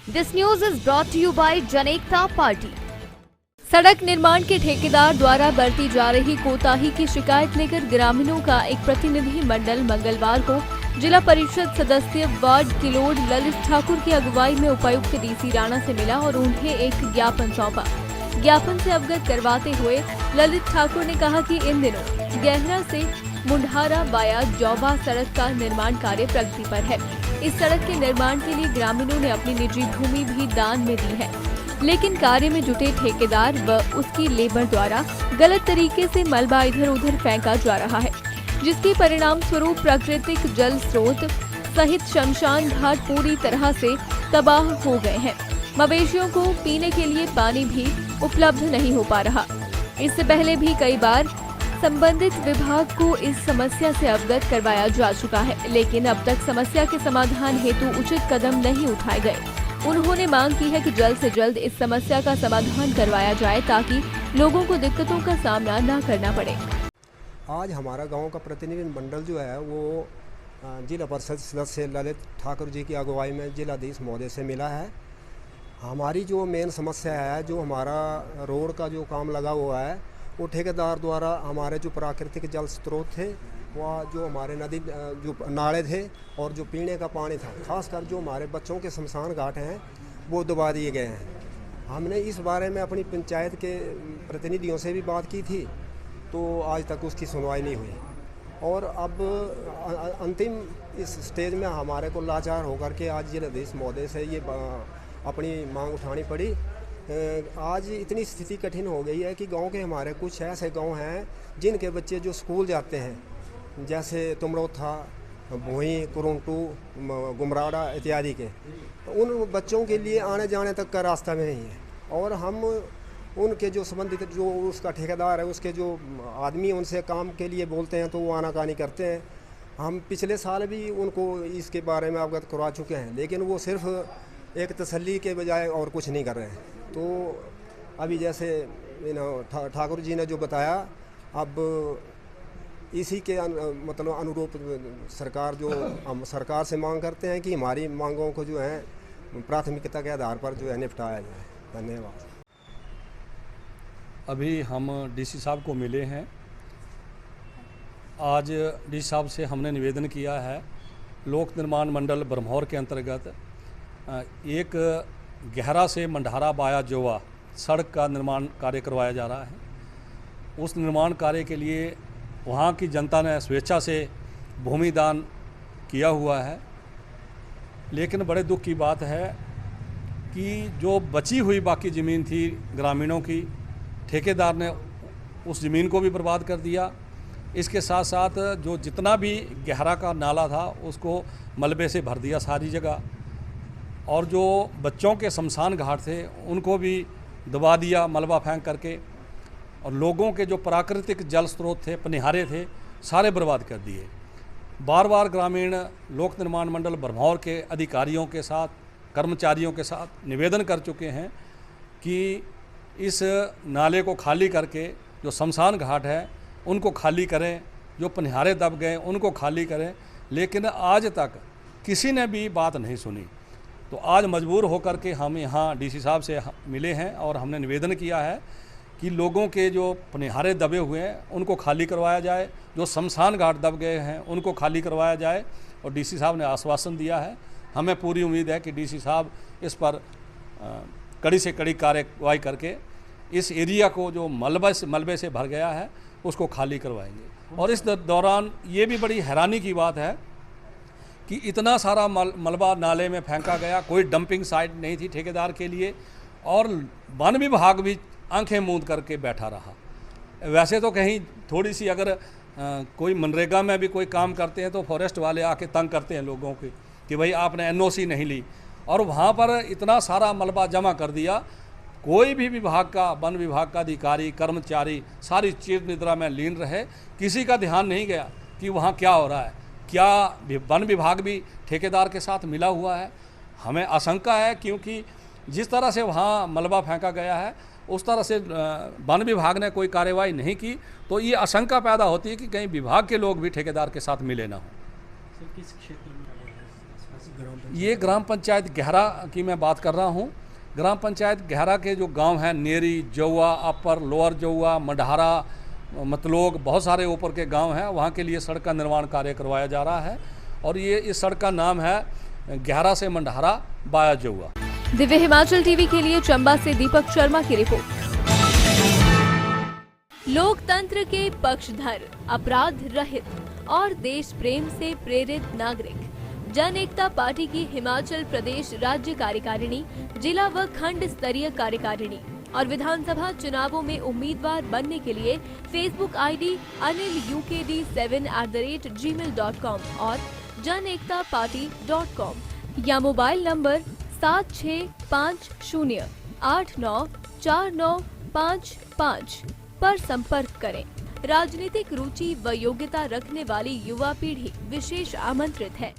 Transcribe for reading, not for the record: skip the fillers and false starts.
This news is brought to you by Janekta Party। सड़क निर्माण के ठेकेदार द्वारा बरती जा रही कोताही की शिकायत लेकर ग्रामीणों का एक प्रतिनिधि मंडल मंगलवार को जिला परिषद सदस्य वार्ड किलोड़ ललित ठाकुर की अगुवाई में उपायुक्त डीसी राणा से मिला और उन्हें एक ज्ञापन सौंपा। ज्ञापन से अवगत करवाते हुए ललित ठाकुर ने कहा कि इन दिनों गहरा से मुंढारा वाया जौबा सड़क का निर्माण कार्य प्रगति पर है। इस सड़क के निर्माण के लिए ग्रामीणों ने अपनी निजी भूमि भी दान में दी है, लेकिन कार्य में जुटे ठेकेदार व उसकी लेबर द्वारा गलत तरीके से मलबा इधर उधर फेंका जा रहा है, जिसके परिणाम स्वरूप प्राकृतिक जल स्रोत सहित शमशान घाट पूरी तरह से तबाह हो गए हैं। मवेशियों को पीने के लिए पानी भी उपलब्ध नहीं हो पा रहा। इससे पहले भी कई बार संबंधित विभाग को इस समस्या से अवगत करवाया जा चुका है, लेकिन अब तक समस्या के समाधान हेतु उचित कदम नहीं उठाए गए। उन्होंने मांग की है कि जल्द से जल्द इस समस्या का समाधान करवाया जाए ताकि लोगों को दिक्कतों का सामना न करना पड़े। आज हमारा गांव का प्रतिनिधि मंडल जो है वो जिला परिषद सदस्य ललित ठाकुर जी की अगुवाई में जिलाधीश महोदय से मिला है। हमारी जो मेन समस्या है, जो हमारा रोड का जो काम लगा हुआ है, वो ठेकेदार द्वारा हमारे जो प्राकृतिक जल स्रोत थे, वह जो हमारे नदी जो नाले थे और जो पीने का पानी था, खासकर जो हमारे बच्चों के शमशान घाट हैं, वो दबा दिए गए हैं। हमने इस बारे में अपनी पंचायत के प्रतिनिधियों से भी बात की थी, तो आज तक उसकी सुनवाई नहीं हुई और अब अंतिम इस स्टेज में हमारे को लाचार होकर के आज जिलाधीश महोदय से ये अपनी मांग उठानी पड़ी। आज इतनी स्थिति कठिन हो गई है कि गांव के हमारे कुछ ऐसे गांव हैं जिनके बच्चे जो स्कूल जाते हैं, जैसे तुमड़ोथा, भोई, कुरुंटू, गुमराड़ा इत्यादि के, उन बच्चों के लिए आने जाने तक का रास्ता नहीं है और हम उनके जो संबंधित जो उसका ठेकेदार है, उसके जो आदमी उनसे काम के लिए बोलते हैं तो वो आनाकानी करते हैं। हम पिछले साल भी उनको इसके बारे में अवगत करवा चुके हैं, लेकिन वो सिर्फ एक तसल्ली के बजाय और कुछ नहीं कर रहे हैं। तो अभी जैसे ठाकुर जी ने जो बताया, अब इसी के मतलब अनुरूप सरकार जो हम सरकार से मांग करते हैं कि हमारी मांगों को जो है प्राथमिकता के आधार पर जो है निपटाया जाए। धन्यवाद। अभी हम डीसी साहब को मिले हैं। आज डीसी साहब से हमने निवेदन किया है, लोक निर्माण मंडल ब्रह्मौर के अंतर्गत एक गहरा से मंढारा बाया जोवा सड़क का निर्माण कार्य करवाया जा रहा है। उस निर्माण कार्य के लिए वहाँ की जनता ने स्वेच्छा से भूमि दान किया हुआ है, लेकिन बड़े दुख की बात है कि जो बची हुई बाकी ज़मीन थी ग्रामीणों की, ठेकेदार ने उस ज़मीन को भी बर्बाद कर दिया। इसके साथ साथ जो जितना भी गहरा का नाला था उसको मलबे से भर दिया सारी जगह, और जो बच्चों के शमशान घाट थे उनको भी दबा दिया मलबा फेंक करके, और लोगों के जो प्राकृतिक जल स्रोत थे, पनिहारे थे, सारे बर्बाद कर दिए। बार बार ग्रामीण लोक निर्माण मंडल ब्रह्मौर के अधिकारियों के साथ, कर्मचारियों के साथ निवेदन कर चुके हैं कि इस नाले को खाली करके जो शमशान घाट है उनको खाली करें, जो पनिहारे दब गए उनको खाली करें, लेकिन आज तक किसी ने भी बात नहीं सुनी। तो आज मजबूर होकर के हम यहाँ डीसी साहब से मिले हैं और हमने निवेदन किया है कि लोगों के जो पनिहारे दबे हुए हैं उनको खाली करवाया जाए, जो शमशान घाट दब गए हैं उनको खाली करवाया जाए, और डीसी साहब ने आश्वासन दिया है। हमें पूरी उम्मीद है कि डीसी साहब इस पर कड़ी से कड़ी कार्रवाई करके इस एरिया को जो मलबे से भर गया है उसको खाली करवाएंगे। और इस दौरान ये भी बड़ी हैरानी की बात है कि इतना सारा मलबा नाले में फेंका गया, कोई डंपिंग साइट नहीं थी ठेकेदार के लिए, और वन विभाग भी आंखें मूंद करके बैठा रहा। वैसे तो कहीं थोड़ी सी अगर कोई मनरेगा में भी कोई काम करते हैं तो फॉरेस्ट वाले आके तंग करते हैं लोगों के कि भाई आपने एनओसी नहीं ली, और वहाँ पर इतना सारा मलबा जमा कर दिया। कोई भी विभाग का, वन विभाग का अधिकारी, कर्मचारी सारी चीर निद्रा में लीन रहे, किसी का ध्यान नहीं गया कि वहाँ क्या हो रहा है। क्या वन विभाग भी ठेकेदार के साथ मिला हुआ है? हमें आशंका है, क्योंकि जिस तरह से वहाँ मलबा फेंका गया है उस तरह से वन विभाग ने कोई कार्रवाई नहीं की, तो ये आशंका पैदा होती है कि कहीं विभाग के लोग भी ठेकेदार के साथ मिले ना हो। किस क्षेत्र में ये ग्राम पंचायत गहरा की मैं बात कर रहा हूँ। ग्राम पंचायत गहरा के जो गांव हैं नेरी, जौआ, अपर, लोअर जौआ, मंढारा, मतलोग, बहुत सारे ऊपर के गांव हैं, वहाँ के लिए सड़क का निर्माण कार्य करवाया जा रहा है और ये इस सड़क का नाम है गहरा से मंढारा बाया जौआ। दिव्य हिमाचल टीवी के लिए चंबा से दीपक शर्मा की रिपोर्ट। लोकतंत्र के पक्षधर, अपराध रहित और देश प्रेम से प्रेरित नागरिक जन एकता पार्टी की हिमाचल प्रदेश राज्य कार्यकारिणी, जिला व खंड स्तरीय कार्यकारिणी और विधानसभा चुनावों में उम्मीदवार बनने के लिए फेसबुक आईडी anilukd7@gmail.com और janektaparty.com या मोबाइल नंबर 7650894955 पर संपर्क करें। राजनीतिक रुचि व योग्यता रखने वाली युवा पीढ़ी विशेष आमंत्रित है।